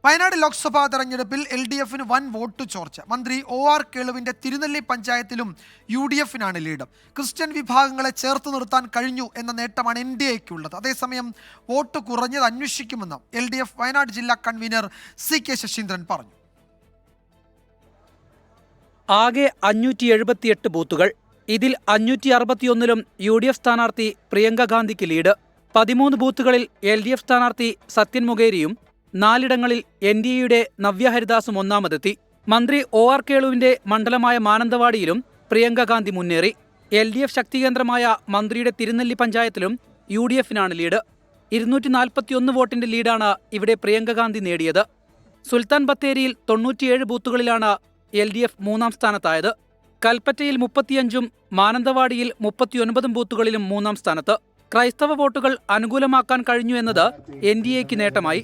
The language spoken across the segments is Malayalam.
വയനാട് ലോക്സഭാ തെരഞ്ഞെടുപ്പിൽ LDFന് വൻ വോട്ട് ചോർച്ച. മന്ത്രി OR കേളുവിന്റെ തിരുനെല്ലി പഞ്ചായത്തിലും UDFനാണ് ലീഡ്. ക്രിസ്ത്യൻ വിഭാഗങ്ങളെ ചേർത്ത് നിർത്താൻ കഴിഞ്ഞു എന്ന നേട്ടമാണ് NDAയ്ക്കുള്ളത്. അതേസമയം വോട്ട് കുറഞ്ഞത് അന്വേഷിക്കുമെന്ന് LDF വയനാട് ജില്ലാ കൺവീനർ CK ശശീന്ദ്രൻ പറഞ്ഞു. ആകെ 578 ബൂത്തുകൾ. ഇതിൽ 561ലും UDF സ്ഥാനാർത്ഥി പ്രിയങ്ക ഗാന്ധിക്ക് ലീഡ്. 13 ബൂത്തുകളിൽ LDF സ്ഥാനാർത്ഥി സത്യൻ മുഖേരിയും 4ഇടങ്ങളിൽ NDAയുടെ നവ്യ ഹരിദാസും ഒന്നാമതെത്തി. മന്ത്രി OR കേളുവിന്റെ മണ്ഡലമായ മാനന്തവാടിയിലും പ്രിയങ്ക ഗാന്ധി മുന്നേറി. LDF ശക്തികേന്ദ്രമായ മന്ത്രിയുടെ തിരുനെല്ലി പഞ്ചായത്തിലും UDFനാണ് ലീഡ്. 241 വോട്ടിന്റെ ലീഡാണ് ഇവിടെ പ്രിയങ്ക ഗാന്ധി നേടിയത്. സുൽത്താൻ ബത്തേരിയിൽ 97 ബൂത്തുകളിലാണ് LDF മൂന്നാം സ്ഥാനത്തായത്. കൽപ്പറ്റയിൽ 35ഉം മാനന്തവാടിയിൽ 39 ബൂത്തുകളിലും മൂന്നാം സ്ഥാനത്ത്. ക്രൈസ്തവ വോട്ടുകൾ അനുകൂലമാക്കാൻ കഴിഞ്ഞു എന്നത് NDAയ്ക്ക് നേട്ടമായി.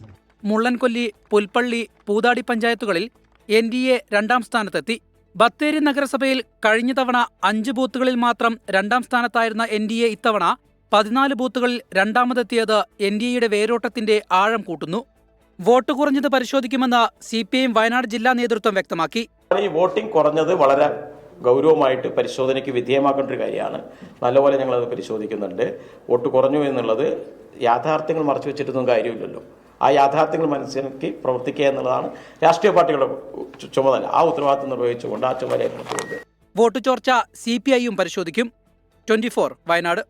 മുള്ളൻകൊല്ലി, പുൽപ്പള്ളി, പൂതാടി പഞ്ചായത്തുകളിൽ NDA രണ്ടാം സ്ഥാനത്തെത്തി. ബത്തേരി നഗരസഭയിൽ കഴിഞ്ഞ തവണ 5 ബൂത്തുകളിൽ മാത്രം രണ്ടാം സ്ഥാനത്തായിരുന്ന NDA ഇത്തവണ 14 ബൂത്തുകളിൽ രണ്ടാമതെത്തിയത് NDAയുടെ വേരോട്ടത്തിന്റെ ആഴം കൂട്ടുന്നു. വോട്ട് കുറഞ്ഞത് പരിശോധിക്കുമെന്ന് CPIM വയനാട് ജില്ലാ നേതൃത്വം വ്യക്തമാക്കി. ഈ വോട്ടിംഗ് കുറഞ്ഞത് വളരെ ഗൗരവമായിട്ട് പരിശോധനയ്ക്ക് വിധേയമാക്കേണ്ട ഒരു കാര്യമാണ്. നല്ലപോലെ ഞങ്ങളത് പരിശോധിക്കുന്നുണ്ട്. വോട്ട് കുറഞ്ഞു എന്നുള്ളത് യാഥാർത്ഥ്യങ്ങൾ മറച്ചു വെച്ചിട്ടൊന്നും കാര്യമില്ലല്ലോ. ആ യാഥാർത്ഥ്യങ്ങൾ മനസ്സിലാക്കി പ്രവർത്തിക്കുക എന്നുള്ളതാണ് രാഷ്ട്രീയ പാർട്ടികളുടെ ചുമതല. ആ ഉത്തരവാദിത്വം നിർവഹിച്ചുകൊണ്ട് ആ ചുമതലയെ പുറത്തുകൊണ്ട് വോട്ട് ചോർച്ച CPIയും പരിശോധിക്കും. 24 വയനാട്.